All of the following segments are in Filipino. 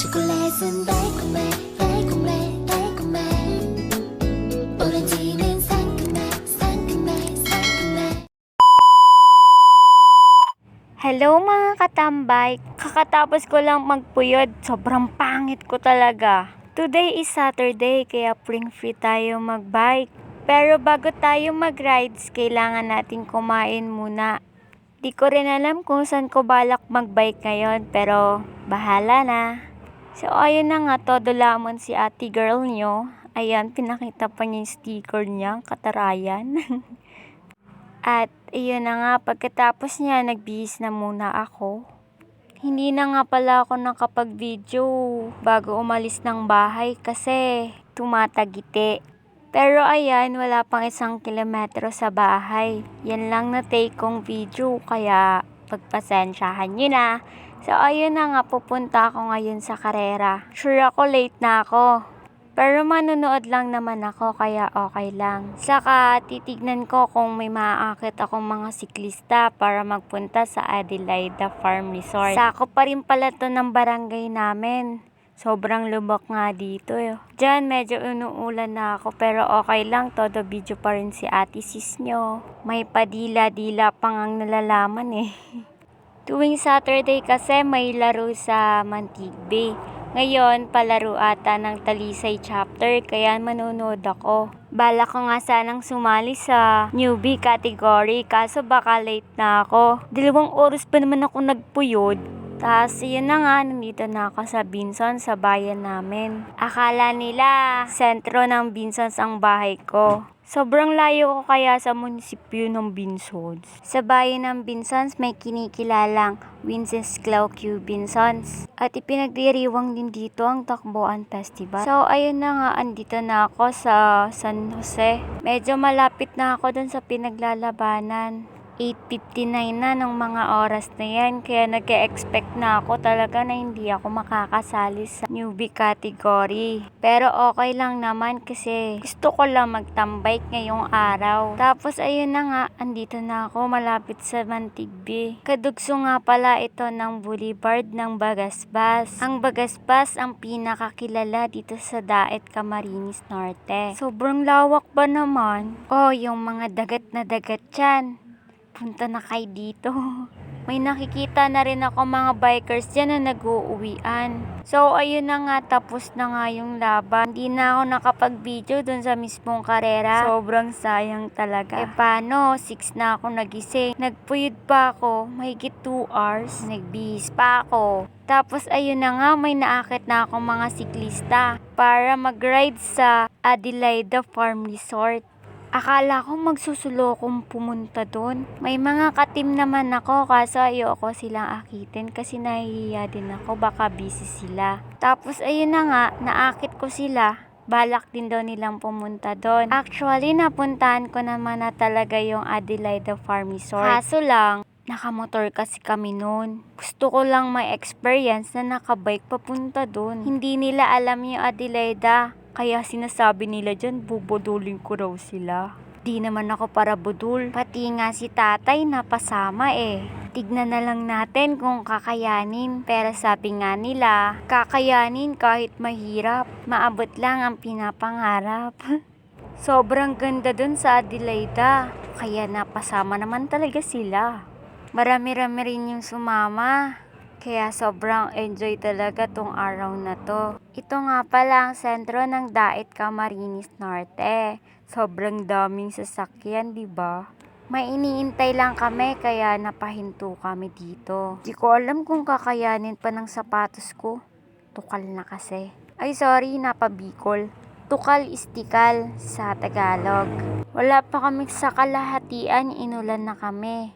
초콜릿은 달콤해 달콤해 달콤해 오렌지는 상큼해 상큼해 상큼해. Hello mga katambay! Kakatapos ko lang magpuyod, sobrang pangit ko talaga. Today is Saturday kaya free tayo magbike. Pero bago tayo mag-rides, kailangan natin kumain muna. Di ko rin alam kung saan ko balak magbike ngayon pero bahala na. So ayun na nga, todo lamon si ate girl nyo. Ayan, pinakita pa niya yung sticker niya, katarayan. At iyon na nga, pagkatapos niya, nagbihis na muna ako. Hindi na nga pala ako nakapag-video bago umalis ng bahay kasi tumatagiti. Pero ayan, wala pang 1 kilometro sa bahay. Yan lang na take kong video kaya pagpasensyahan nyo na. So ayun na nga, pupunta ako ngayon sa karera. Sure ako late na ako. Pero manonood lang naman ako kaya okay lang. Saka titignan ko kung may maaakit akong mga siklista para magpunta sa Adelaida Farm Resort. Sakop pa rin pala to ng barangay namin. Sobrang lubak nga dito. Diyan medyo inuulan na ako pero okay lang. Todo video pa rin si ate sis nyo. May padila-dila pang ang nalalaman eh. Tuwing Saturday kasi may laro sa Mantigbe. Ngayon, palaro ata ng Talisay chapter, kaya manonood ako. Bala ko nga sanang sumali sa newbie category, kaso baka late na ako. 2 oras pa naman ako nagpuyod. Tapos, yun na nga, nandito na ako sa Binson, sa bayan namin. Akala nila, sentro ng Binsons ang bahay ko. Sobrang layo ko kaya sa munisipyo ng Binsons. Sa bayan ng Binsons, may kinikilalang Wenceslas Q. Binsons. At ipinagdiriwang din dito ang Takbuhan Festival. So, ayun na nga, andito na ako sa San Jose. Medyo malapit na ako dun sa pinaglalabanan. 8:59 na ng mga oras na yan, kaya nag-expect na ako talaga na hindi ako makakasali sa newbie category. Pero okay lang naman kasi gusto ko lang magtambike ngayong araw. Tapos ayun na nga, andito na ako malapit sa Mantigbe. Kadugso nga pala ito ng Boulevard ng Bagasbas. Ang Bagasbas ang pinakakilala dito sa Daet, Camarines Norte. Sobrang lawak ba naman? Oh, yung mga dagat na dagat dyan. Punta na kayo dito. May nakikita na rin ako mga bikers dyan na nag-uuwian. So, ayun na nga, tapos na nga yung laban. Hindi na ako nakapag-video dun sa mismong karera. Sobrang sayang talaga. Eh, paano? 6 na ako nagising. Nagpuyod pa ako. Mahigit 2 hours. Nagbihis pa ako. Tapos, ayun na nga, may naakit na akong mga siklista para mag-ride sa Adelaida Farm Resort. Akala ko magsusulo kong pumunta doon. May mga katim naman ako kaso ayoko silang akitin kasi nahihiya din ako, baka busy sila. Tapos ayun na nga, naakit ko sila. Balak din daw nilang pumunta doon. Actually, napuntahan ko naman na talaga yung Adelaida Farm Resort. Kaso lang, nakamotor kasi kami noon. Gusto ko lang may experience na nakabike papunta doon. Hindi nila alam yung Adelaida. Kaya sinasabi nila dyan, bubudulin ko raw sila. Di naman ako para budul. Pati nga si tatay napasama eh. Tignan na lang natin kung kakayanin. Pero sabi nga nila, kakayanin kahit mahirap. Maabot lang ang pinapangarap. Sobrang ganda dun sa Adelaida. Kaya napasama naman talaga sila. Marami-rami rin yung sumama. Kaya sobrang enjoy talaga tong araw na to. Ito nga pala ang sentro ng Daet, Camarines Norte. Sobrang daming sasakyan, di ba? May iniintay lang kami kaya napahinto kami dito. Di ko alam kung kakayanin pa ng sapatos ko. Tukal na kasi. Ay sorry, napabikol. Tukal istikal sa Tagalog. Wala pa kami sa kalahatian, inulan na kami.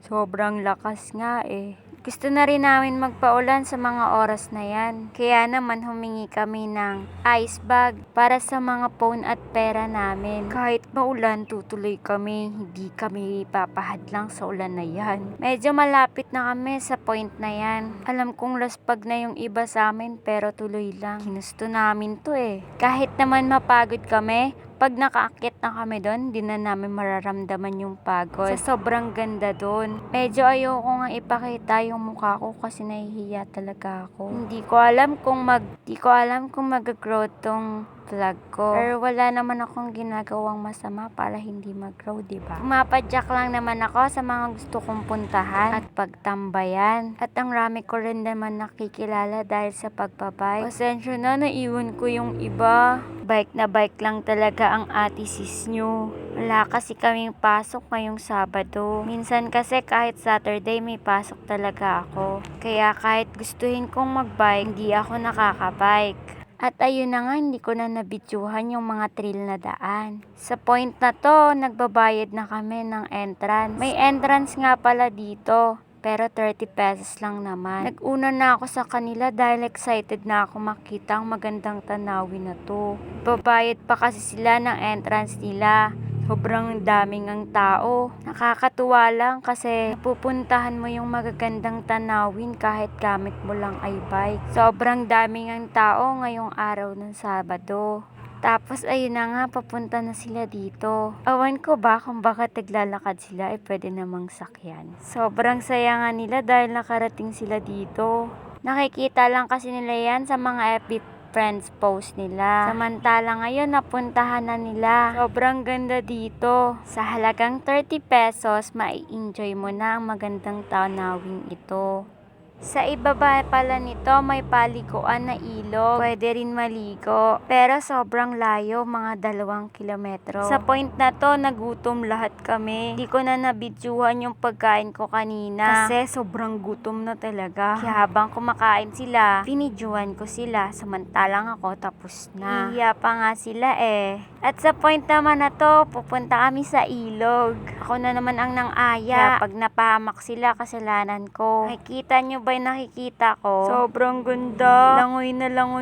Sobrang lakas nga eh. Gusto na rin namin magpaulan sa mga oras na yan. Kaya naman humingi kami ng ice bag para sa mga phone at pera namin. Kahit maulan, tutuloy kami. Hindi kami papahadlang sa ulan na yan. Medyo malapit na kami sa point na yan. Alam kong laspag na yung iba sa amin pero tuloy lang. Ginusto namin to eh. Kahit naman mapagod kami, pag nakaakyat na kami doon, di na namin mararamdaman yung pagod. Sa sobrang ganda doon. Medyo ayoko nga nga ipakita yung mukha ko kasi nahihiya talaga ako. Hindi ko alam kung mag-grow tong vlog ko. Pero wala naman akong ginagawang masama para hindi mag-grow, diba? Pumapadyak lang naman ako sa mga gusto kong puntahan at pagtambayan. At ang rami ko rin naman nakikilala dahil sa pagbabike. Pasensya na, naiwan ko yung iba. Bike na bike lang talaga ang ate sis nyo. Wala kasi kaming pasok ngayong Sabado. Minsan kasi kahit Saturday may pasok talaga ako. Kaya kahit gustuhin kong magbike, hindi ako nakakabike. At ayun na nga, hindi ko na nabidyuhan yung mga trail na daan. Sa point na to, nagbabayad na kami ng entrance. May entrance nga pala dito, pero 30 pesos lang naman. Nag-una na ako sa kanila dahil excited na ako makita ang magandang tanawin na to. Babayad pa kasi sila ng entrance nila. Sobrang daming ang tao. Nakakatuwa lang kasi napupuntahan mo yung magagandang tanawin kahit gamit mo lang ay bike. Sobrang daming ang tao ngayong araw ng Sabado. Tapos ayun na nga, papunta na sila dito. Awan ko ba kung bakit naglalakad sila ay pwede namang sakyan. Sobrang saya nga nila dahil nakarating sila dito. Nakikita lang kasi nila yan sa mga FB friends post nila. Samantala ngayon napuntahan na nila. Sobrang ganda dito. Sa halagang 30 pesos, mai-enjoy mo na ang magandang tanawin ito. Sa ibaba pala nito may paliguan na ilog. Pwede rin maligo. Pero sobrang layo, mga 2 kilometro. Sa point na to, nagutom lahat kami. Hindi ko na nabidyuhan yung pagkain ko kanina. Kasi sobrang gutom na talaga. Kaya habang kumakain sila, binidyuhan ko sila. Samantalang ako tapos na. Hiya pa nga sila eh. At sa point naman na to, pupunta kami sa ilog. Ako na naman ang nang-aya. Kaya pag napahamak sila, kasalanan ko. Nakikita nyo ba yung nakikita ko? Sobrang ganda. Langoy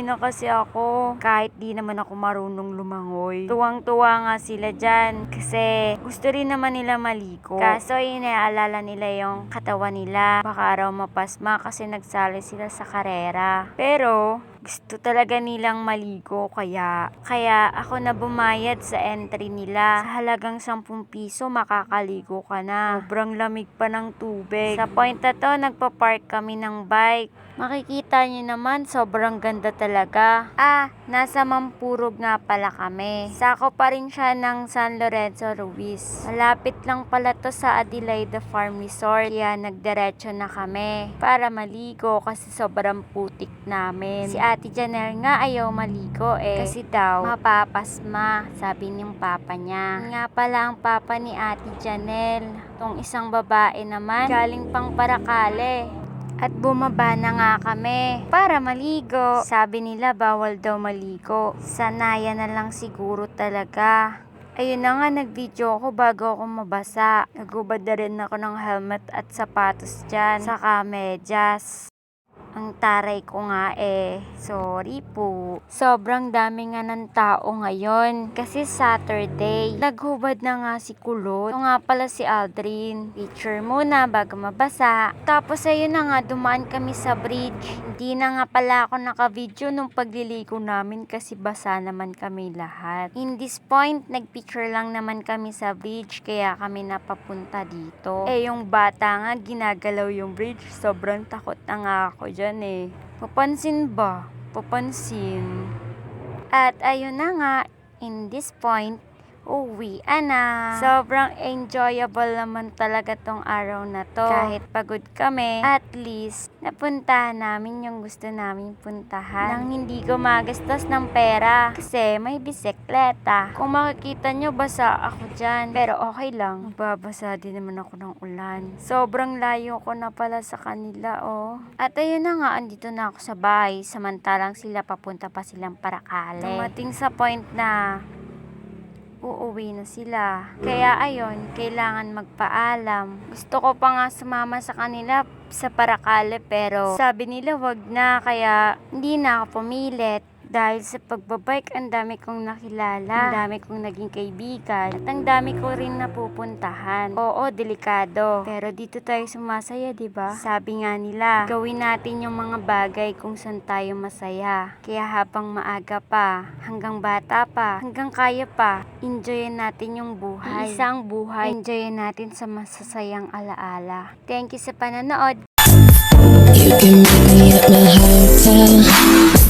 na kasi ako. Kahit di naman ako marunong lumangoy. Tuwang-tuwa nga sila dyan. Kasi gusto rin naman nila maligo. Kaso inaalala nila yung katawan nila. Baka raw mapasma kasi nagsali sila sa karera. Pero gusto talaga nilang maligo kaya ako na bumayad sa entry nila. Sa halagang 10 piso makakaligo ka na. Sobrang lamig pa ng tubig. Sa point na to, nagpa-park kami ng bike. Makikita niyo naman, sobrang ganda talaga. Nasa Mampurog nga pala kami. Sako pa rin siya ng San Lorenzo Ruiz. Malapit lang pala to sa Adelaide Farm Resort. Kaya nagdiretso na kami para maligo kasi sobrang putik namin. Si Ate Janelle nga ayaw maligo kasi daw mapapasma, sabi niyang papa niya. Nga pala ang papa ni Ate Janelle. Tong isang babae naman, galing pang Paracale. At bumaba na nga kami para maligo. Sabi nila bawal daw maligo. Sanaya na lang siguro talaga. Ayun na nga, nag-video ako bago ako mabasa. Nagubad na rin ako ng helmet at sapatos dyan. Saka medyas. Ang taray ko nga sorry po. Sobrang dami nga ng tao ngayon. Kasi Saturday. Naghubad na nga si Kulot. Ito nga pala si Aldrin. Picture muna bago mabasa. Tapos ayun na nga, dumaan kami sa bridge. Hindi na nga pala ako naka-video nung pagliligo namin kasi basa naman kami lahat. In this point, nagpicture lang naman kami sa bridge kaya kami napapunta dito. Yung bata nga, ginagalaw yung bridge. Sobrang takot na nga ako dyan. Papansin ba? Papansin. At ayun na nga, in this point, uwi na. Sobrang enjoyable naman talaga tong araw na to. Kahit pagod kami, at least napuntahan namin yung gusto namin puntahan. Nang hindi ko magastos ng pera kasi may bisikleta. Kung makikita nyo, basa ako dyan. Pero okay lang. Magbabasa din naman ako ng ulan. Sobrang layo ko na pala sa kanila, At ayun na nga, andito na ako sa bahay. Samantalang sila papunta pa silang Paracale. Dumating sa point na uuwi na sila. Kaya ayun, kailangan magpaalam. Gusto ko pa nga sumama sa kanila sa Paracale pero sabi nila wag na, kaya hindi na ako pumilit. Dahil sa pagbabike, ang dami kong nakilala, ang dami kong naging kaibigan, at ang dami ko rin napupuntahan. Oo, delikado. Pero dito tayo sumasaya, di ba? Sabi nga nila, gawin natin yung mga bagay kung saan tayo masaya. Kaya habang maaga pa, hanggang bata pa, hanggang kaya pa, enjoyin natin yung buhay. Isang buhay, enjoyin natin sa masasayang alaala. Thank you sa panonood. You can make me at my hotel.